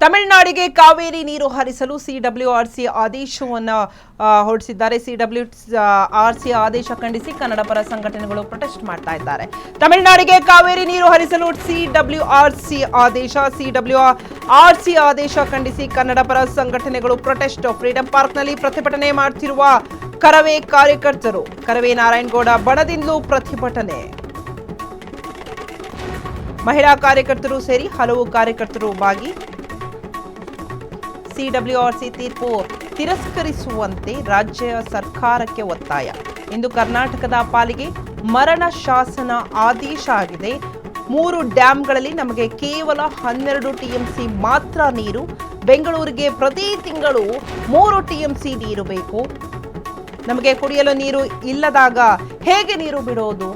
ತಮಿಳುನಾಡಿಗೆ ಕಾವೇರಿ ನೀರು ಹರಿಸಲು ಸಿಡಬ್ಲ್ಯೂಆರ್ಸಿ ಆದೇಶವನ್ನು ಹೊರಡಿಸಿದ್ದಾರೆ. ಸಿಡಬ್ಲ್ಯೂಆರ್ಸಿ ಆದೇಶ ಖಂಡಿಸಿ ಕನ್ನಡ ಪರ ಸಂಘಟನೆಗಳು ಪ್ರೊಟೆಸ್ಟ್ ಮಾಡ್ತಾ ಇದ್ದಾರೆ. ತಮಿಳುನಾಡಿಗೆ ಕಾವೇರಿ ನೀರು ಹರಿಸಲು ಸಿಡಬ್ಲ್ಯೂಆರ್ಸಿ ಆದೇಶ ಖಂಡಿಸಿ ಕನ್ನಡ ಪರ ಸಂಘಟನೆಗಳು ಪ್ರೊಟೆಸ್ಟ್. ಫ್ರೀಡಂ ಪಾರ್ಕ್ನಲ್ಲಿ ಪ್ರತಿಭಟನೆ ಮಾಡುತ್ತಿರುವ ಕರವೇ ಕಾರ್ಯಕರ್ತರು. ಕರವೇ ನಾರಾಯಣಗೌಡ ಬಣದಿಂದಲೂ ಪ್ರತಿಭಟನೆ. ಮಹಿಳಾ ಕಾರ್ಯಕರ್ತರು ಸೇರಿ ಹಲವು ಕಾರ್ಯಕರ್ತರು ಭಾಗಿ. ಸಿಡಬ್ಲ್ಯೂಆರ್ಸಿ ತೀರ್ಪು ತಿರಸ್ಕರಿಸುವಂತೆ ರಾಜ್ಯ ಸರ್ಕಾರಕ್ಕೆ ಒತ್ತಾಯ. ಇಂದು ಕರ್ನಾಟಕದ ಪಾಲಿಗೆ ಮರಣ ಶಾಸನ ಆದೇಶ ಆಗಿದೆ. 3 ಡ್ಯಾಂಗಳಲ್ಲಿ ನಮಗೆ ಕೇವಲ 12 ಟಿಎಂಸಿ ಮಾತ್ರ ನೀರು. ಬೆಂಗಳೂರಿಗೆ ಪ್ರತಿ ತಿಂಗಳು 3 ಟಿಎಂಸಿ ನೀರು ಬೇಕು. ನಮಗೆ ಕುಡಿಯಲು ನೀರು ಇಲ್ಲದಾಗ ಹೇಗೆ ನೀರು ಬಿಡೋದು?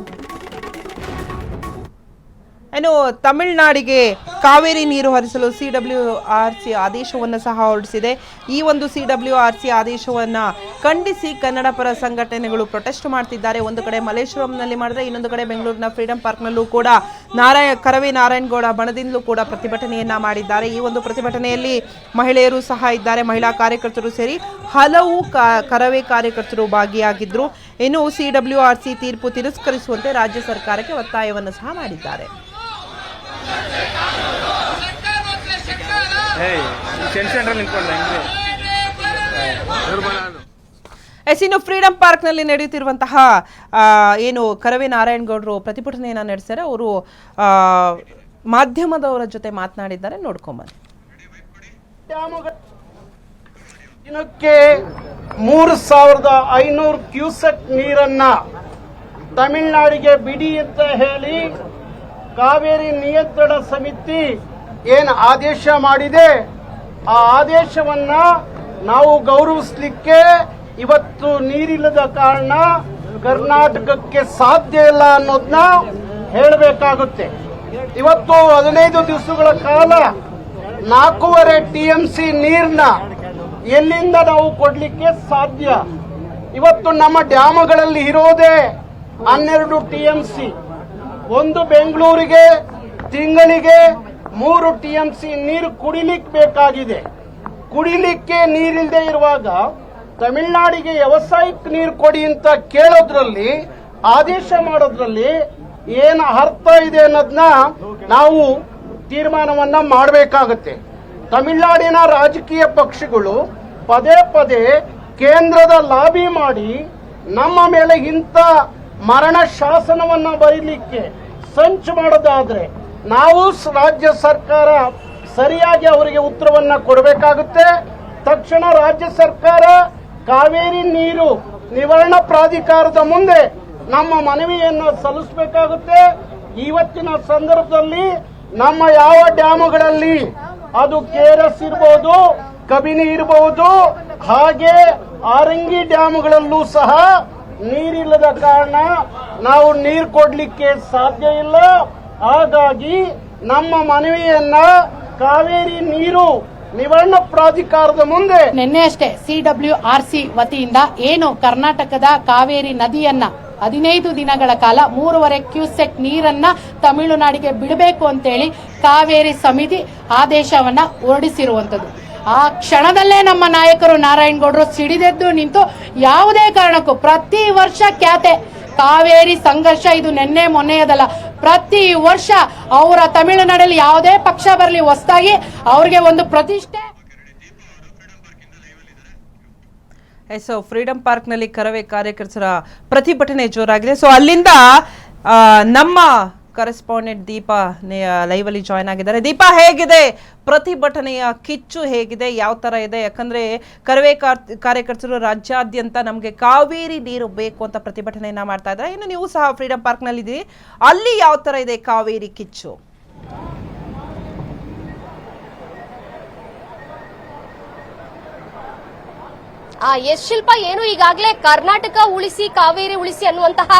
ಇನ್ನು ತಮಿಳುನಾಡಿಗೆ ಕಾವೇರಿ ನೀರು ಹರಿಸಲು ಸಿಡಬ್ಲ್ಯೂಆರ್ಸಿ ಆದೇಶವನ್ನು ಸಹ ಹೊರಡಿಸಿದೆ. ಈ ಒಂದು ಸಿಡಬ್ಲ್ಯೂಆರ್ಸಿ ಆದೇಶವನ್ನು ಖಂಡಿಸಿ ಕನ್ನಡ ಪರ ಸಂಘಟನೆಗಳು ಪ್ರೊಟೆಸ್ಟ್ ಮಾಡ್ತಿದ್ದಾರೆ. ಒಂದು ಕಡೆ ಮಲ್ಲೇಶ್ವರಂನಲ್ಲಿ ಮಾಡಿದ್ರೆ, ಇನ್ನೊಂದು ಕಡೆ ಬೆಂಗಳೂರಿನ ಫ್ರೀಡಂ ಪಾರ್ಕ್ನಲ್ಲೂ ಕೂಡ ಕರವೇ ನಾರಾಯಣಗೌಡ ಬಣದಿಂದಲೂ ಕೂಡ ಪ್ರತಿಭಟನೆಯನ್ನ ಮಾಡಿದ್ದಾರೆ. ಈ ಒಂದು ಪ್ರತಿಭಟನೆಯಲ್ಲಿ ಮಹಿಳೆಯರು ಸಹ ಇದ್ದಾರೆ. ಮಹಿಳಾ ಕಾರ್ಯಕರ್ತರು ಸೇರಿ ಹಲವು ಕರವೇ ಕಾರ್ಯಕರ್ತರು ಭಾಗಿಯಾಗಿದ್ರು. ಇನ್ನು ಸಿಡಬ್ಲ್ಯೂಆರ್ಸಿ ತೀರ್ಪು ತಿರಸ್ಕರಿಸುವಂತೆ ರಾಜ್ಯ ಸರ್ಕಾರಕ್ಕೆ ಒತ್ತಾಯವನ್ನು ಸಹ ಮಾಡಿದ್ದಾರೆ. ಇನ್ನು ಫ್ರೀಡಂ ಪಾರ್ಕ್ನಲ್ಲಿ ನಡೆಯುತ್ತಿರುವಂತಹ ಏನು ಕರವೇ ನಾರಾಯಣಗೌಡರು ಪ್ರತಿಭಟನೆಯನ್ನ ನಡೆಸಿದರೆ ಅವರು ಮಾಧ್ಯಮದವರ ಜೊತೆ ಮಾತನಾಡಿದ್ದಾರೆ. ನೋಡ್ಕೊಂಬನ್ನಿ. ದಿನಕ್ಕೆ 3500 ಕ್ಯೂಸೆಕ್ ನೀರನ್ನ ತಮಿಳುನಾಡಿಗೆ ಬಿಡಿ ಅಂತ ಹೇಳಿ ಕಾವೇರಿ ನಿಯಂತ್ರಣ ಸಮಿತಿ ಏನು ಆದೇಶ ಮಾಡಿದೆ, ಆ ಆದೇಶವನ್ನ ನಾವು ಗೌರವಿಸಲಿಕ್ಕೆ ಇವತ್ತು ನೀರಿಲ್ಲದ ಕಾರಣ ಕರ್ನಾಟಕಕ್ಕೆ ಸಾಧ್ಯ ಇಲ್ಲ ಅನ್ನೋದನ್ನ ಹೇಳಬೇಕಾಗುತ್ತೆ. ಇವತ್ತು 15 ದಿವಸಗಳ ಕಾಲ 4.5 ಟಿಎಂಸಿ ನೀರನ್ನ ಎಲ್ಲಿಂದ ನಾವು ಕೊಡ್ಲಿಕ್ಕೆ ಸಾಧ್ಯ? ಇವತ್ತು ನಮ್ಮ ಡ್ಯಾಮ್ಗಳಲ್ಲಿ ಇರೋದೇ 12 ಟಿಎಂಸಿ. ಒಂದು ಬೆಂಗಳೂರಿಗೆ ತಿಂಗಳಿಗೆ 3 ಟಿಎಂಸಿ ನೀರು ಕುಡಿಲಿಕ್ಕೆ ಬೇಕಾಗಿದೆ. ಕುಡಿಲಿಕ್ಕೆ ನೀರಿಲ್ಲದೆ ಇರುವಾಗ ತಮಿಳುನಾಡಿಗೆ ವ್ಯವಸಾಯಕ್ಕೆ ನೀರು ಕೊಡಿ ಅಂತ ಕೇಳೋದ್ರಲ್ಲಿ, ಆದೇಶ ಮಾಡೋದ್ರಲ್ಲಿ ಏನು ಅರ್ಥ ಇದೆ ಅನ್ನೋದನ್ನ ನಾವು ತೀರ್ಮಾನವನ್ನ ಮಾಡಬೇಕಾಗತ್ತೆ. ತಮಿಳುನಾಡಿನ ರಾಜಕೀಯ ಪಕ್ಷಗಳು ಪದೇ ಪದೇ ಕೇಂದ್ರದ ಲಾಬಿ ಮಾಡಿ ನಮ್ಮ ಮೇಲೆ ಇಂಥ ಮರಣ ಶಾಸನವನ್ನ ಬರೀಲಿಕ್ಕೆ ಸಂಚು ಮಾಡೋದಾದ್ರೆ ನಾವು ರಾಜ್ಯ ಸರ್ಕಾರ ಸರಿಯಾಗಿ ಅವರಿಗೆ ಉತ್ತರವನ್ನ ಕೊಡಬೇಕಾಗುತ್ತೆ. ತಕ್ಷಣ ರಾಜ್ಯ ಸರ್ಕಾರ ಕಾವೇರಿ ನೀರು ನಿವಾರಣಾ ಪ್ರಾಧಿಕಾರದ ಮುಂದೆ ನಮ್ಮ ಮನವಿಯನ್ನ ಸಲ್ಲಿಸಬೇಕಾಗುತ್ತೆ. ಇವತ್ತಿನ ಸಂದರ್ಭದಲ್ಲಿ ನಮ್ಮ ಯಾವ ಡ್ಯಾಮ್ಗಳಲ್ಲಿ, ಅದು ಕೆಆರ್ಎಸ್ ಇರಬಹುದು, ಕಬಿನಿ ಇರಬಹುದು, ಹಾಗೆ ಆರಂಗಿ ಡ್ಯಾಮ್ಗಳಲ್ಲೂ ಸಹ ನೀರಿಲ್ಲದ ಕಾರಣ ನಾವು ನೀರು ಕೊಡ್ಲಿಕ್ಕೆ ಸಾಧ್ಯ ಇಲ್ಲ. ಹಾಗಾಗಿ ನಮ್ಮ ಮನವಿಯನ್ನ ಕಾವೇರಿ ನೀರು ನಿವಾರಣಾ ಪ್ರಾಧಿಕಾರದ ಮುಂದೆ ನಿನ್ನೆ ಅಷ್ಟೇ ಸಿಡಬ್ಲ್ಯೂಆರ್ಸಿ ವತಿಯಿಂದ ಏನು ಕರ್ನಾಟಕದ ಕಾವೇರಿ ನದಿಯನ್ನ 15 ದಿನಗಳ ಕಾಲ 3.5 ಕ್ಯೂಸೆಕ್ ನೀರನ್ನ ತಮಿಳುನಾಡಿಗೆ ಬಿಡಬೇಕು ಅಂತೇಳಿ ಕಾವೇರಿ ಸಮಿತಿ ಆದೇಶವನ್ನ ಹೊರಡಿಸಿರುವಂತದ್ದು. ಆ ಕ್ಷಣದಲ್ಲೇ ನಮ್ಮ ನಾಯಕರು ನಾರಾಯಣಗೌಡರು ಸಿಡಿದೆದ್ದು ನಿಂತು ಯಾವುದೇ ಕಾರಣಕ್ಕೂ ಪ್ರತಿ ವರ್ಷ ಖ್ಯಾತೆ ಕಾವೇರಿ ಸಂಘರ್ಷ ಇದು ನಿನ್ನೆ ಮೊನ್ನೆಯದಲ್ಲ, ಪ್ರತಿ ವರ್ಷ ಅವರ ತಮಿಳುನಾಡಲ್ಲಿ ಯಾವುದೇ ಪಕ್ಷ ಬರಲಿ ಹೊಸದಾಗಿ ಅವ್ರಿಗೆ ಒಂದು ಪ್ರತಿಷ್ಠೆ. ಸೊ ಫ್ರೀಡಂ ಪಾರ್ಕ್ನಲ್ಲಿ ಕರವೇ ಕಾರ್ಯಕರ್ತರ ಪ್ರತಿಭಟನೆ ಜೋರಾಗಿದೆ. ಸೊ ಅಲ್ಲಿಂದ ನಮ್ಮ ಕರೆಸ್ಪಾಂಡೆಂಟ್ ದೀಪಾ ಲೈವ್ ಅಲ್ಲಿ ಜಾಯ್ನ್ ಆಗಿದ್ದಾರೆ. ದೀಪಾ, ಹೇಗಿದೆ ಪ್ರತಿಭಟನೆಯ ಕಿಚ್ಚು? ಹೇಗಿದೆ, ಯಾವ ತರ ಇದೆ? ಯಾಕಂದ್ರೆ ಕರವೇ ಕಾರ್ಯಕರ್ತರು ರಾಜ್ಯಾದ್ಯಂತ ನಮಗೆ ಕಾವೇರಿ ನೀರು ಬೇಕು ಅಂತ ಪ್ರತಿಭಟನೆಯನ್ನ ಮಾಡ್ತಾ ಇದ್ದಾರೆ. ಇನ್ನು ನೀವು ಸಹ ಫ್ರೀಡಂ ಪಾರ್ಕ್ ನಲ್ಲಿ ಇದ್ದೀರಿ, ಅಲ್ಲಿ ಯಾವ ತರ ಇದೆ ಕಾವೇರಿ ಕಿಚ್ಚು? ಎಸ್ ಶಿಲ್ಪ, ಏನು ಈಗಾಗಲೇ ಕರ್ನಾಟಕ ಉಳಿಸಿ ಕಾವೇರಿ ಉಳಿಸಿ ಅನ್ನುವಂತಹ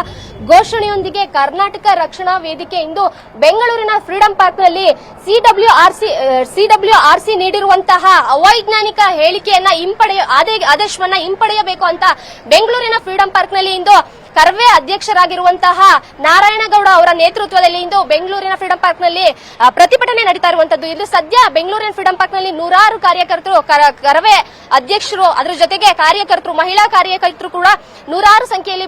ಘೋಷಣೆಯೊಂದಿಗೆ ಕರ್ನಾಟಕ ರಕ್ಷಣಾ ವೇದಿಕೆ ಇಂದು ಬೆಂಗಳೂರಿನ ಫ್ರೀಡಂ ಪಾರ್ಕ್ನಲ್ಲಿ ಸಿಡಬ್ಲ್ಯೂಆರ್ಸಿ ನೀಡಿರುವಂತಹ ಅವೈಜ್ಞಾನಿಕ ಹೇಳಿಕೆಯನ್ನ ಆದೇಶವನ್ನ ಹಿಂಪಡೆಯಬೇಕು ಅಂತ ಬೆಂಗಳೂರಿನ ಫ್ರೀಡಂ ಪಾರ್ಕ್ನಲ್ಲಿ ಇಂದು ಕರವೇ ಅಧ್ಯಕ್ಷರಾಗಿರುವಂತಹ ನಾರಾಯಣಗೌಡ ಅವರ ನೇತೃತ್ವದಲ್ಲಿ ಇಂದು ಬೆಂಗಳೂರಿನ ಫ್ರೀಡಂ ಪಾರ್ಕ್ ನಲ್ಲಿ ಪ್ರತಿಭಟನೆ ನಡೀತಾ ಇರುವಂತದ್ದು. ಇದು ಸದ್ಯ ಬೆಂಗಳೂರಿನ ಫ್ರೀಡಂ ಪಾರ್ಕ್ ನಲ್ಲಿ ನೂರಾರು ಕಾರ್ಯಕರ್ತರು ಕರವೇ ಅಧ್ಯಕ್ಷರು, ಅದರ ಜೊತೆಗೆ ಕಾರ್ಯಕರ್ತರು, ಮಹಿಳಾ ಕಾರ್ಯಕರ್ತರು ಕೂಡ ನೂರಾರು ಸಂಖ್ಯೆಯಲ್ಲಿ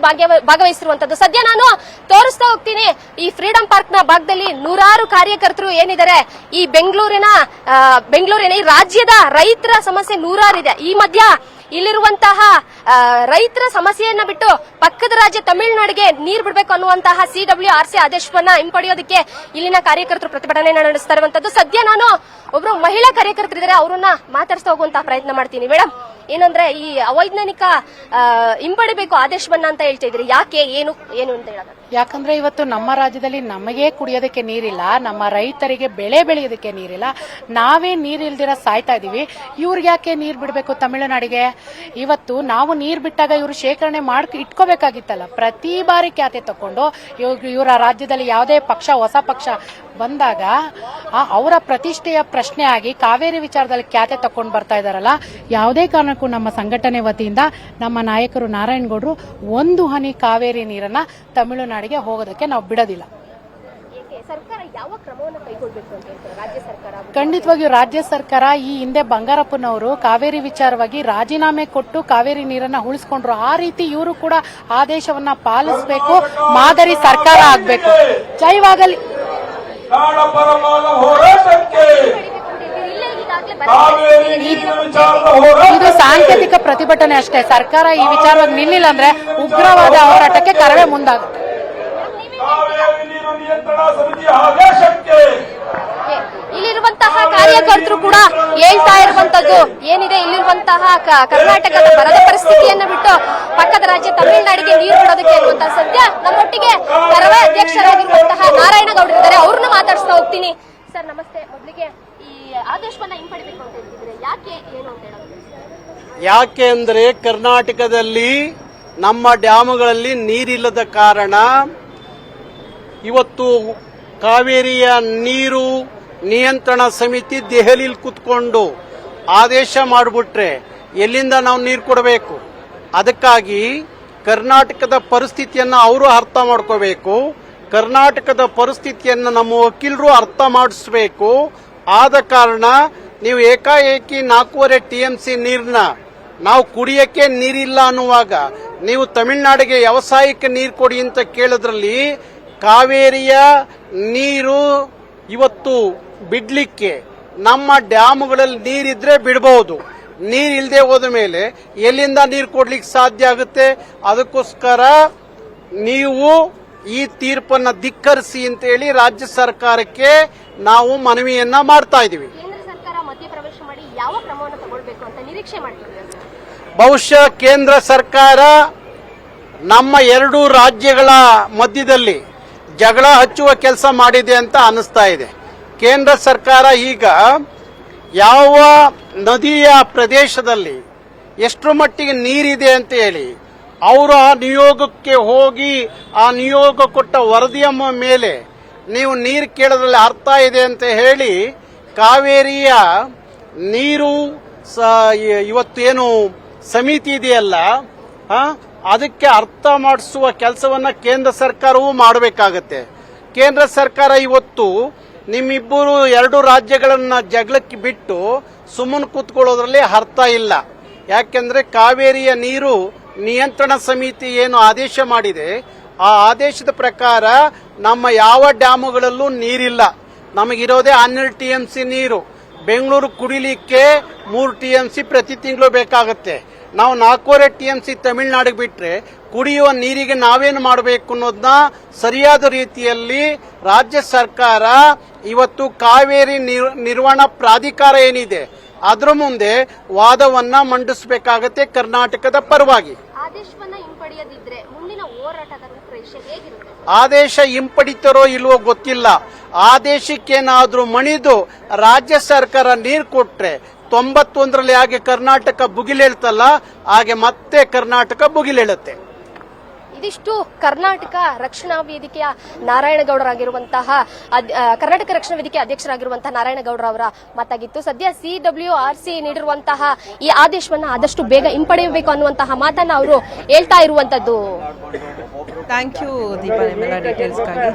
ಭಾಗವಹಿಸಿರುವಂತದ್ದು. ಸದ್ಯ ನಾನು ತೋರಿಸ್ತಾ ಹೋಗ್ತೀನಿ. ಈ ಫ್ರೀಡಂ ಪಾರ್ಕ್ ನ ಭಾಗದಲ್ಲಿ ನೂರಾರು ಕಾರ್ಯಕರ್ತರು ಏನಿದ್ದಾರೆ, ಈ ಬೆಂಗಳೂರಿನ ಈ ರಾಜ್ಯದ ರೈತರ ಸಮಸ್ಯೆ ನೂರಾರಿದೆ. ಈ ಮಧ್ಯ ಇಲ್ಲಿರುವಂತಹ ರೈತರ ಸಮಸ್ಯೆಯನ್ನ ಬಿಟ್ಟು ಪಕ್ಕದ ರಾಜ್ಯ ತಮಿಳುನಾಡಿಗೆ ನೀರು ಬಿಡಬೇಕು ಅನ್ನುವಂತಹ CWRC ಆದೇಶವನ್ನ ಹಿಂಪಡೆಯೋದಕ್ಕೆ ಇಲ್ಲಿನ ಕಾರ್ಯಕರ್ತರು ಪ್ರತಿಭಟನೆ ನಡೆಸ್ತಾ ಇರುವಂತದ್ದು. ಸದ್ಯ ನಾನು ಒಬ್ರು ಮಹಿಳಾ ಕಾರ್ಯಕರ್ತರಿದ್ದಾರೆ, ಅವರನ್ನ ಮಾತಾಡ್ಸ್ತಾ ಹೋಗುವಂತಹ ಪ್ರಯತ್ನ ಮಾಡ್ತೀನಿ. ಮೇಡಮ್, ಏನಂದ್ರೆ ಈ ಅವೈಜ್ಞಾನಿಕ ಹಿಂಪಡಿಬೇಕು ಆದೇಶವನ್ನ ಅಂತ ಹೇಳ್ತಾ ಇದ್ರಿ, ಯಾಕೆ, ಏನು ಅಂತ ಹೇಳೋದು? ಯಾಕಂದ್ರೆ ಇವತ್ತು ನಮ್ಮ ರಾಜ್ಯದಲ್ಲಿ ನಮಗೆ ಕುಡಿಯೋದಕ್ಕೆ ನೀರಿಲ್ಲ, ನಮ್ಮ ರೈತರಿಗೆ ಬೆಳೆ ಬೆಳೆಯೋದಕ್ಕೆ ನೀರಿಲ್ಲ, ನಾವೇ ನೀರಿಲ್ದಿರ ಸಾಯ್ತಾ ಇದೀವಿ. ಇವ್ರಿಗೆ ಯಾಕೆ ನೀರ್ ಬಿಡಬೇಕು ತಮಿಳುನಾಡಿಗೆ? ಇವತ್ತು ನಾವು ನೀರ್ ಬಿಟ್ಟಾಗ ಇವರು ಶೇಖರಣೆ ಇಟ್ಕೋಬೇಕಾಗಿತ್ತಲ್ಲ. ಪ್ರತಿ ಬಾರಿ ಖ್ಯಾತೆ ತಕೊಂಡು ಇವರ ರಾಜ್ಯದಲ್ಲಿ ಯಾವುದೇ ಪಕ್ಷ, ಹೊಸ ಪಕ್ಷ ಬಂದಾಗ ಅವರ ಪ್ರತಿಷ್ಠೆಯ ಪ್ರಶ್ನೆ ಆಗಿ ಕಾವೇರಿ ವಿಚಾರದಲ್ಲಿ ಖ್ಯಾತೆ ತಕೊಂಡು ಬರ್ತಾ ಇದಾರಲ್ಲ. ಯಾವುದೇ ಕಾರಣಕ್ಕೂ ನಮ್ಮ ಸಂಘಟನೆ ವತಿಯಿಂದ ನಮ್ಮ ನಾಯಕರು ನಾರಾಯಣಗೌಡರು ಒಂದು ಹನಿ ಕಾವೇರಿ ನೀರನ್ನ ತಮಿಳುನಾಡಿಗೆ ಹೋಗೋದಕ್ಕೆ ನಾವು ಬಿಡೋದಿಲ್ಲ. ಸರ್ಕಾರ ಯಾವ ಕ್ರಮವನ್ನು ಕೈಗೊಳ್ಳಬೇಕು ಅಂತ ಹೇಳ್ತಾರೆ ರಾಜ್ಯ ಸರ್ಕಾರ? ಖಂಡಿತವಾಗಿಯೂ ರಾಜ್ಯ ಸರ್ಕಾರ ಈ ಹಿಂದೆ ಬಂಗಾರಪ್ಪನವರು ಕಾವೇರಿ ವಿಚಾರವಾಗಿ ರಾಜೀನಾಮೆ ಕೊಟ್ಟು ಕಾವೇರಿ ನೀರನ್ನ ಉಳಿಸಿಕೊಂಡ್ರು. ಆ ರೀತಿ ಇವರು ಕೂಡ ಆದೇಶವನ್ನ ಪಾಲಿಸಬೇಕು, ಮಾದರಿ ಸರ್ಕಾರ ಆಗಬೇಕು. ಜೈವಾಗಲಿ. ಇದು ಸಾಂಕೇತಿಕ ಪ್ರತಿಭಟನೆ ಅಷ್ಟೇ. ಸರ್ಕಾರ ಈ ವಿಚಾರವಾಗಿ ನಿಲ್ಲಿಲ್ಲ ಅಂದ್ರೆ ಉಗ್ರವಾದ ಹೋರಾಟಕ್ಕೆ ಕರವೇ ಮುಂದಾಗುತ್ತೆ. ಇಲ್ಲಿರುವಂತಹ ಕಾರ್ಯಕರ್ತರು ಕೂಡ ಹೇಳ್ತಾ ಇರುವಂತದ್ದು ಏನಿದೆ, ಇಲ್ಲಿರುವಂತಹ ಕರ್ನಾಟಕದ ಬರದ ಪರಿಸ್ಥಿತಿಯನ್ನು ಬಿಟ್ಟು ಪಕ್ಕದ ರಾಜ್ಯ ತಮಿಳುನಾಡಿಗೆ ನೀರು ಬಿಡೋದಕ್ಕೆ ಅನ್ನುವಂತಹ. ಸದ್ಯ ನಮ್ಮೊಟ್ಟಿಗೆ ಕರವೇ ಅಧ್ಯಕ್ಷರಾಗಿರುವಂತಹ ನಾರಾಯಣಗೌಡರು ಇದ್ದಾರೆ, ಅವ್ರನ್ನ ಮಾತಾಡ್ಸ್ತಾ ಹೋಗ್ತೀನಿ. ಸರ್ ನಮಸ್ತೆ. ಮೊದಲಿಗೆ ಈ ಆದೇಶವನ್ನ ಹಿಂಪಡಿಬೇಕು ಅಂತ ಹೇಳ್ತಿದ್ರೆ ಯಾಕೆ, ಏನು ಅಂತ ಹೇಳೋದು? ಯಾಕೆ ಅಂದ್ರೆ ಕರ್ನಾಟಕದಲ್ಲಿ ನಮ್ಮ ಡ್ಯಾಮ್ಗಳಲ್ಲಿ ನೀರಿಲ್ಲದ ಕಾರಣ ಇವತ್ತು ಕಾವೇರಿಯ ನೀರು ನಿಯಂತ್ರಣ ಸಮಿತಿ ದೆಹಲಿಯಲ್ಲಿ ಕುತ್ಕೊಂಡು ಆದೇಶ ಮಾಡಿಬಿಟ್ರೆ ಎಲ್ಲಿಂದ ನಾವು ನೀರು ಕೊಡಬೇಕು? ಅದಕ್ಕಾಗಿ ಕರ್ನಾಟಕದ ಪರಿಸ್ಥಿತಿಯನ್ನು ಅವರು ಅರ್ಥ ಮಾಡ್ಕೋಬೇಕು, ಕರ್ನಾಟಕದ ಪರಿಸ್ಥಿತಿಯನ್ನು ನಮ್ಮ ವಕೀಲರು ಅರ್ಥ ಮಾಡಿಸ್ಬೇಕು. ಆದ ಕಾರಣ ನೀವು ಏಕಾಏಕಿ 4.5 TMC ನೀರನ್ನ ನಾವು ಕುಡಿಯಕ್ಕೆ ನೀರಿಲ್ಲ ಅನ್ನುವಾಗ ನೀವು ತಮಿಳುನಾಡಿಗೆ ವ್ಯವಸಾಯಕ್ಕೆ ನೀರು ಕೊಡಿ ಅಂತ ಕೇಳಿದ್ರಲ್ಲಿ ಕಾವೇರಿಯ ನೀರು ಇವತ್ತು ಬಿಡ್ಲಿಕ್ಕೆ ನಮ್ಮ ಡ್ಯಾಮ್ಗಳಲ್ಲಿ ನೀರಿದ್ರೆ ಬಿಡಬಹುದು. ನೀರ್ ಇಲ್ಲದೆ ಹೋದ ಮೇಲೆ ಎಲ್ಲಿಂದ ನೀರು ಕೊಡ್ಲಿಕ್ಕೆ ಸಾಧ್ಯ ಆಗುತ್ತೆ? ಅದಕ್ಕೋಸ್ಕರ ನೀವು ಈ ತೀರ್ಪನ್ನ ಧಿಕ್ಕರಿಸಿ ಅಂತ ಹೇಳಿ ರಾಜ್ಯ ಸರ್ಕಾರಕ್ಕೆ ನಾವು ಮನವಿಯನ್ನ ಮಾಡ್ತಾ ಇದೀವಿ. ಕೇಂದ್ರ ಸರ್ಕಾರ ಮಧ್ಯಪ್ರವೇಶ ಮಾಡಿ ಯಾವ ಕ್ರಮವನ್ನು ತಗೊಳ್ಬೇಕು ಅಂತ ನಿರೀಕ್ಷೆ ಮಾಡ್ತಿದ್ದೀರಾ? ಬಹುಶಃ ಕೇಂದ್ರ ಸರ್ಕಾರ ನಮ್ಮ ಎರಡೂ ರಾಜ್ಯಗಳ ಮಧ್ಯದಲ್ಲಿ ಜಗಳ ಹಚ್ಚುವ ಕೆಲಸ ಮಾಡಿದೆ ಅಂತ ಅನಿಸ್ತಾ ಇದೆ. ಕೇಂದ್ರ ಸರ್ಕಾರ ಈಗ ಯಾವ ನದಿಯ ಪ್ರದೇಶದಲ್ಲಿ ಎಷ್ಟರ ಮಟ್ಟಿಗೆ ನೀರಿದೆ ಅಂತ ಹೇಳಿ ಅವರು ಆ ನಿಯೋಗಕ್ಕೆ ಹೋಗಿ ಆ ನಿಯೋಗ ಕೊಟ್ಟ ವರದಿಯ ಮೇಲೆ ನೀವು ನೀರು ಕೇಳೋದ್ರಲ್ಲಿ ಅರ್ಥ ಇದೆ ಅಂತ ಹೇಳಿ ಕಾವೇರಿಯ ನೀರು ಇವತ್ತೇನು ಸಮಿತಿ ಇದೆಯಲ್ಲ ಅದಕ್ಕೆ ಅರ್ಥ ಮಾಡಿಸುವ ಕೆಲಸವನ್ನ ಕೇಂದ್ರ ಸರ್ಕಾರವೂ ಮಾಡಬೇಕಾಗತ್ತೆ. ಕೇಂದ್ರ ಸರ್ಕಾರ ಇವತ್ತು ನಿಮ್ಮಿಬ್ಬರು ಎರಡು ರಾಜ್ಯಗಳನ್ನ ಜಗಳಕ್ಕೆ ಬಿಟ್ಟು ಸುಮ್ಮನೆ ಕೂತ್ಕೊಳ್ಳೋದ್ರಲ್ಲಿ ಅರ್ಥ ಇಲ್ಲ. ಯಾಕೆಂದ್ರೆ ಕಾವೇರಿಯ ನೀರು ನಿಯಂತ್ರಣ ಸಮಿತಿ ಏನು ಆದೇಶ ಮಾಡಿದೆ ಆ ಆದೇಶದ ಪ್ರಕಾರ ನಮ್ಮ ಯಾವ ಡ್ಯಾಮುಗಳಲ್ಲೂ ನೀರಿಲ್ಲ. ನಮಗಿರೋದೇ 12 TMC ನೀರು. ಬೆಂಗಳೂರು ಕುಡಿಲಿಕ್ಕೆ 3 TMC ಪ್ರತಿ ತಿಂಗಳು ಬೇಕಾಗುತ್ತೆ. ನಾವು 4.5 TMC ತಮಿಳುನಾಡಿಗೆ ಬಿಟ್ರೆ ಕುಡಿಯುವ ನೀರಿಗೆ ನಾವೇನು ಮಾಡಬೇಕು ಅನ್ನೋದನ್ನ ಸರಿಯಾದ ರೀತಿಯಲ್ಲಿ ರಾಜ್ಯ ಸರ್ಕಾರ ಇವತ್ತು ಕಾವೇರಿ ನಿರ್ವಹಣಾ ಪ್ರಾಧಿಕಾರ ಏನಿದೆ ಅದರ ಮುಂದೆ ವಾದವನ್ನ ಮಂಡಿಸಬೇಕಾಗತ್ತೆ ಕರ್ನಾಟಕದ ಪರವಾಗಿ. ಆದೇಶವನ್ನ ಹಿಂಪಡೆಯದಿದ್ರೆ ಮುಂದಿನ ಹೋರಾಟದ ರೂಪರೇಷೆ ಹೇಗಿರುತ್ತೆ? ಆದೇಶ ಹಿಂಪಡಿತಾರೋ ಇಲ್ವೋ ಗೊತ್ತಿಲ್ಲ. ಆದೇಶಕ್ಕೇನಾದ್ರೂ ಮಣಿದು ರಾಜ್ಯ ಸರ್ಕಾರ ನೀರು ಕೊಟ್ರೆ 91ರಲ್ಲಿ ಹಾಗೆ ಕರ್ನಾಟಕ ಭುಗಿಲೇಳ್ತಲ್ಲ ಹಾಗೆ ಮತ್ತೆ ಕರ್ನಾಟಕ ಭುಗಿಲೇಳುತ್ತೆ. ಇದಿಷ್ಟು ಕರ್ನಾಟಕ ರಕ್ಷಣಾ ವೇದಿಕೆಯ ನಾರಾಯಣಗೌಡರಾಗಿರುವಂತಹ ಕರ್ನಾಟಕ ರಕ್ಷಣಾ ವೇದಿಕೆ ಅಧ್ಯಕ್ಷರಾಗಿರುವಂತಹ ನಾರಾಯಣಗೌಡರ ಅವರ ಮಾತಾಗಿತ್ತು. ಸದ್ಯ CWRC ನೀಡಿರುವಂತಹ ಈ ಆದೇಶವನ್ನ ಆದಷ್ಟು ಬೇಗ ಹಿಂಪಡೆಯಬೇಕು ಅನ್ನುವಂತಹ ಮಾತನ್ನ ಅವರು ಹೇಳ್ತಾ ಇರುವಂತದ್ದು. ಥ್ಯಾಂಕ್ ಯು ದೀಪಾ ನಿಮ್ಮೆಲ್ಲ ಡೀಟೇಲ್ಸ್ಗಾಗಿ.